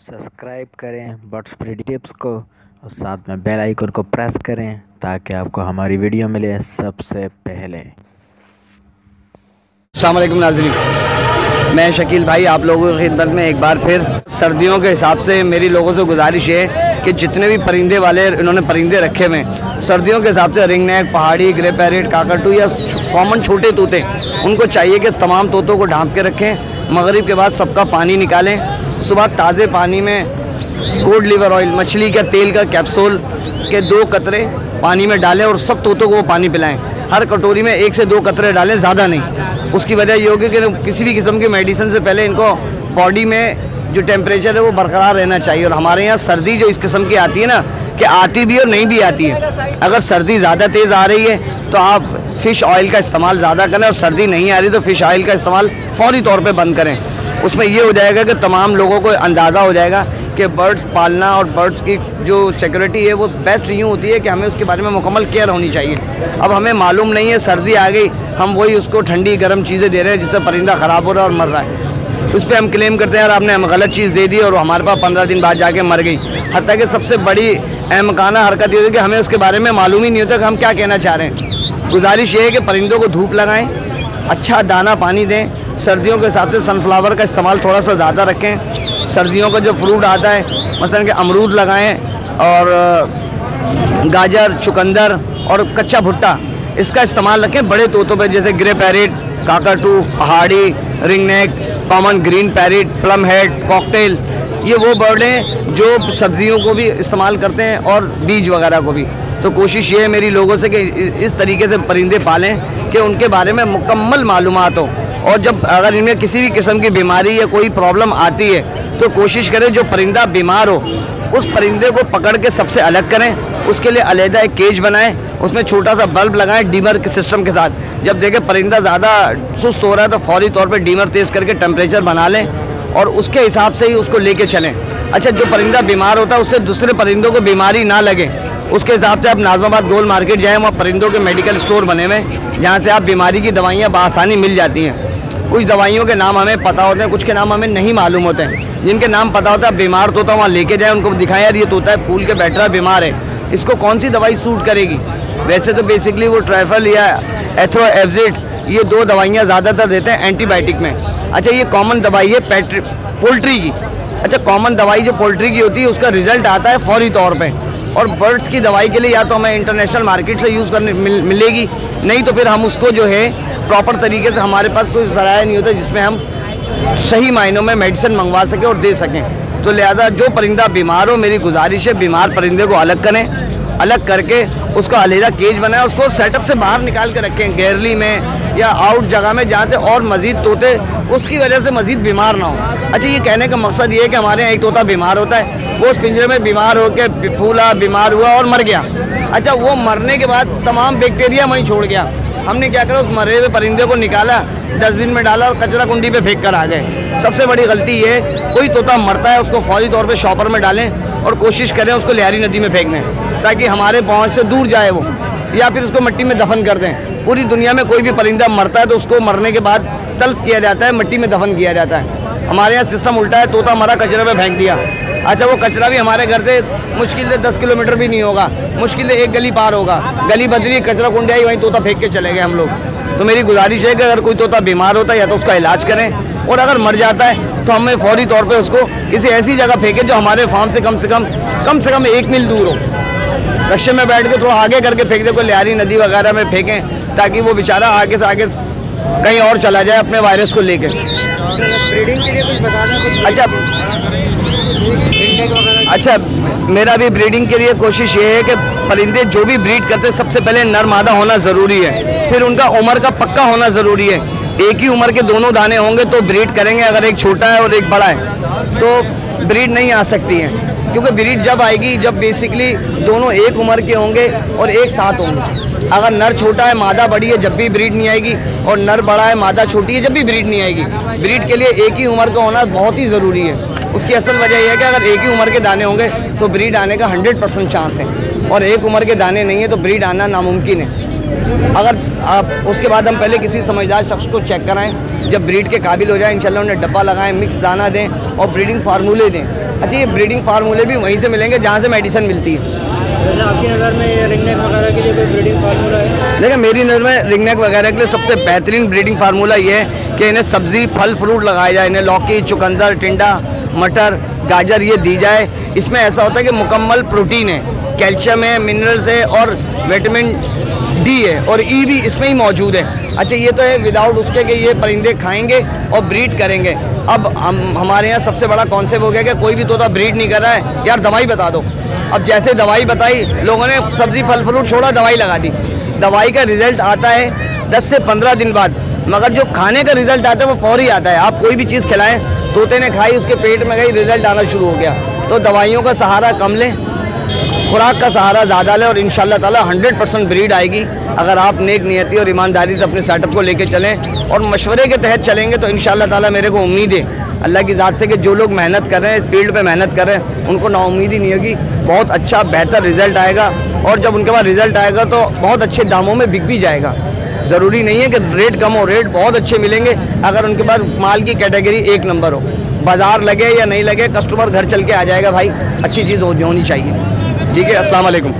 Subscribe करें birds breeding tips को और साथ में बेल आइकन को प्रेस करें ताकि आपको हमारी वीडियो मिले सबसे पहले। अस्सलाम वालेकुम नाज़रीन, मैं शकील भाई आप लोगों की खिदमत में एक बार फिर। सर्दियों के हिसाब से मेरी लोगों से गुजारिश है कि जितने भी परिंदे वाले इन्होंने परिंदे रखे हुए हैं सर्दियों के हिसाब से रिंग नेक, पहाड़ी, ग्रे पैरेट, काकटू या कॉमन छोटे तोते, उनको चाहिए कि तमाम तोतों को ढांप के रखें। मगरिब के बाद सबका पानी निकालें। सुबह ताज़े पानी में कोड लिवर ऑयल, मछली के तेल का कैप्सूल के 2 कतरे पानी में डालें और सब तोतों को वो पानी पिलाएं। हर कटोरी में 1 से 2 कतरे डालें, ज़्यादा नहीं। उसकी वजह ये होगी कि किसी भी किस्म की मेडिसिन से पहले इनको बॉडी में जो टेम्परेचर है वो बरकरार रहना चाहिए। और हमारे यहाँ सर्दी जो इस किस्म की आती है ना, कि आती भी और नहीं भी आती है। अगर सर्दी ज़्यादा तेज़ आ रही है तो आप फ़िश ऑयल का इस्तेमाल ज़्यादा करें, और सर्दी नहीं आ रही तो फ़िश ऑयल का इस्तेमाल फ़ौरी तौर पे बंद करें। उसमें ये हो जाएगा कि तमाम लोगों को अंदाज़ा हो जाएगा कि बर्ड्स पालना और बर्ड्स की जो सिक्योरिटी है वो बेस्ट यूँ होती है कि हमें उसके बारे में मुकम्मल केयर होनी चाहिए। अब हमें मालूम नहीं है, सर्दी आ गई, हम वही उसको ठंडी गर्म चीज़ें दे रहे हैं जिससे परिंदा ख़राब हो रहा है और मर रहा है। उस पर हम क्लेम करते हैं यार आपने हमें गलत चीज़ दे दी और हमारे पास 15 दिन बाद जाके मर गई। हत्ता कि सबसे बड़ी अहमकाना हरकत ये होती है कि हमें उसके बारे में मालूम ही नहीं होता कि हम क्या कहना चाह रहे हैं। गुजारिश ये है कि परिंदों को धूप लगाएं, अच्छा दाना पानी दें। सर्दियों के हिसाब से सनफ्लावर का इस्तेमाल थोड़ा सा ज़्यादा रखें। सर्दियों का जो फ्रूट आता है मसलन कि अमरूद लगाएं, और गाजर, चुकंदर और कच्चा भुट्टा, इसका इस्तेमाल रखें बड़े तोतों पे, जैसे ग्रे पैरेट, काकाटू, पहाड़ी, ring neck, common green parrot, plum head, cocktail. ये वो बर्ड हैं जो सब्जियों को भी इस्तेमाल करते हैं और बीज वगैरह को भी। तो कोशिश ये है मेरी लोगों से कि इस तरीके से परिंदे पालें कि उनके बारे में मुकम्मल मालूमात हो। और जब अगर इनमें किसी भी किस्म की बीमारी या कोई प्रॉब्लम आती है तो कोशिश करें जो परिंदा बीमार हो उस परिंदे को पकड़ के सबसे अलग करें। उसके लिए अलहदा एक केज बनाएं, उसमें छोटा सा बल्ब लगाएं डीमर के सिस्टम के साथ। जब देखें परिंदा ज़्यादा सुस्त हो रहा है तो फौरी तौर पे डीमर तेज़ करके टेम्परेचर बना लें और उसके हिसाब से ही उसको लेके चलें। अच्छा, जो परिंदा बीमार होता है उससे दूसरे परिंदों को बीमारी ना लगे, उसके हिसाब से आप नाज़माबाद गोल मार्केट जाएँ, वहाँ परिंदों के मेडिकल स्टोर बने हुए जहाँ से आप बीमारी की दवाइयाँ बआसानी मिल जाती हैं। कुछ दवाइयों के नाम हमें पता होते हैं, कुछ के नाम हमें नहीं मालूम होते हैं। जिनके नाम पता होता है, बीमार तोता वहाँ लेके जाएं, उनको दिखाएं यार ये तोता है फूल के बैठ रहा है, बीमार है, इसको कौन सी दवाई सूट करेगी। वैसे तो बेसिकली वो ट्राइफल या एथ्रोएवजिड, ये 2 दवाइयाँ ज़्यादातर देते हैं एंटीबायोटिक में। अच्छा, ये कॉमन दवाई है पोल्ट्री की। अच्छा, कॉमन दवाई जो पोल्ट्री की होती है उसका रिजल्ट आता है फौरी तौर पर। और बर्ड्स की दवाई के लिए या तो हमें इंटरनेशनल मार्केट से यूज़ करने मिलेगी, नहीं तो फिर हम उसको जो है प्रॉपर तरीके से, हमारे पास कोई ज़राया नहीं होता जिसमें हम सही मायनों में मेडिसिन मंगवा सकें और दे सकें। तो लिहाजा जो परिंदा बीमार हो, मेरी गुजारिश है बीमार परिंदे को अलग करें, अलग करके उसका अलहदा केज बनाएं, उसको सेटअप से बाहर निकाल के रखें, गैरली में या आउट जगह में जहाँ से और मज़ीद तोते उसकी वजह से मज़ीद बीमार ना हो। अच्छा, ये कहने का मकसद ये है कि हमारे यहाँ एक तोता बीमार होता है, वो उस पिंजरे में बीमार होकर फूला, बीमार हुआ और मर गया। अच्छा, वो मरने के बाद तमाम बैक्टीरिया वहीं छोड़ गया। हमने क्या करा, उस मरे हुए परिंदे को निकाला, डस्टबिन में डाला और कचरा कुंडी पे फेंक कर आ गए। सबसे बड़ी गलती ये, कोई तोता मरता है उसको फौरी तौर पे शॉपर में डालें और कोशिश करें उसको लियारी नदी में फेंक दें ताकि हमारे पहुंच से दूर जाए वो, या फिर उसको मिट्टी में दफन कर दें। पूरी दुनिया में कोई भी परिंदा मरता है तो उसको मरने के बाद तल्फ किया जाता है, मिट्टी में दफन किया जाता है। हमारे यहाँ सिस्टम उल्टा है, तोता मरा कचरे में फेंक दिया। अच्छा, वो कचरा भी हमारे घर से मुश्किल से 10 किलोमीटर भी नहीं होगा, मुश्किल से 1 गली पार होगा, गली बदली, कचरा कुंडी आई, वहीं तोता फेंक के चले गए हम लोग। तो मेरी गुजारिश है कि अगर कोई तोता बीमार होता है या तो उसका इलाज करें, और अगर मर जाता है तो हमें फौरी तौर पे उसको किसी ऐसी जगह फेंकें जो हमारे फार्म से कम से कम 1 मील दूर हो। रक्शे में बैठ के थोड़ा आगे करके फेंक दे, कोई लियारी नदी वगैरह में फेंकें ताकि वो बेचारा आगे से आगे कहीं और चला जाए अपने वायरस को लेकर। ब्रीडिंग के लिए कुछ बता दें। अच्छा, मेरा भी ब्रीडिंग के लिए कोशिश ये है कि परिंदे जो भी ब्रीड करते हैं सबसे पहले नर मादा होना ज़रूरी है, फिर उनका उम्र का पक्का होना ज़रूरी है। एक ही उम्र के दोनों दाने होंगे तो ब्रीड करेंगे, अगर एक छोटा है और एक बड़ा है तो ब्रीड नहीं आ सकती है, क्योंकि ब्रीड जब आएगी जब बेसिकली दोनों एक उम्र के होंगे और एक साथ होंगे। अगर नर छोटा है मादा बड़ी है जब भी ब्रीड नहीं आएगी, और नर बड़ा है मादा छोटी है जब भी ब्रीड नहीं आएगी। ब्रीड के लिए एक ही उम्र का होना बहुत ही ज़रूरी है। उसकी असल वजह यह है कि अगर एक ही उम्र के दाने होंगे तो ब्रीड आने का 100% चांस है, और एक उम्र के दाने नहीं है तो ब्रीड आना नामुमकिन है। अगर आप उसके बाद हम पहले किसी समझदार शख्स को चेक कराएं, जब ब्रीड के काबिल हो जाए इंशाल्लाह उन्हें डब्बा लगाएं, मिक्स दाना दें और ब्रीडिंग फार्मूले दें। अच्छा, ये ब्रीडिंग फार्मूले भी वहीं से मिलेंगे जहाँ से मेडिसिन मिलती है। वैसे आपकी नज़र में ये रिंगनेक वगैरह के लिए कोई ब्रीडिंग फार्मूला है? देखिए, मेरी नज़र में रिंगनेक वगैरह के लिए सबसे बेहतरीन ब्रीडिंग फार्मूला ये है कि इन्हें सब्ज़ी फल फ्रूट लगाया जाए। इन्हें लौकी, चुकंदर, टिंडा, मटर, गाजर ये दी जाए। इसमें ऐसा होता है कि मुकम्मल प्रोटीन है, कैल्शियम है, मिनरल्स है और विटामिन डी है और ई भी इसमें ही मौजूद है। अच्छा, ये तो है विदाउट उसके कि ये परिंदे खाएंगे और ब्रीड करेंगे। अब हमारे यहाँ सबसे बड़ा कॉन्सेप्ट हो गया कि कोई भी तोता ब्रीड नहीं कर रहा है, यार दवाई बता दो। अब जैसे दवाई बताई, लोगों ने सब्ज़ी फल फ्रूट छोड़ा, दवाई लगा दी। दवाई का रिज़ल्ट आता है 10 से 15 दिन बाद, मगर जो खाने का रिज़ल्ट आता है वो फौरी आता है। आप कोई भी चीज़ खिलाएं, तोते ने खाई, उसके पेट में गई, रिज़ल्ट आना शुरू हो गया। तो दवाइयों का सहारा कम लें, खुराक का सहारा ज़्यादा लें और इंशाल्लाह ताला 100% ब्रीड आएगी। अगर आप नेक नियति और ईमानदारी से अपने सेटअप को लेके चलें और मशवरे के तहत चलेंगे तो इंशाल्लाह ताला मेरे को उम्मीद है अल्लाह की ज़ात से कि जो लोग मेहनत कर रहे हैं, इस फील्ड पे मेहनत कर रहे हैं, उनको नाउम्मीदी नहीं होगी। बहुत अच्छा बेहतर रिज़ल्ट आएगा और जब उनके पास रिज़ल्ट आएगा तो बहुत अच्छे दामों में बिक भी जाएगा। ज़रूरी नहीं है कि रेट कम हो, रेट बहुत अच्छे मिलेंगे अगर उनके पास माल की कैटेगरी 1 नंबर हो। बाज़ार लगे या नहीं लगे, कस्टमर घर चल के आ जाएगा भाई, अच्छी चीज़ होनी चाहिए। ठीक है, अस्सलाम वालेकुम।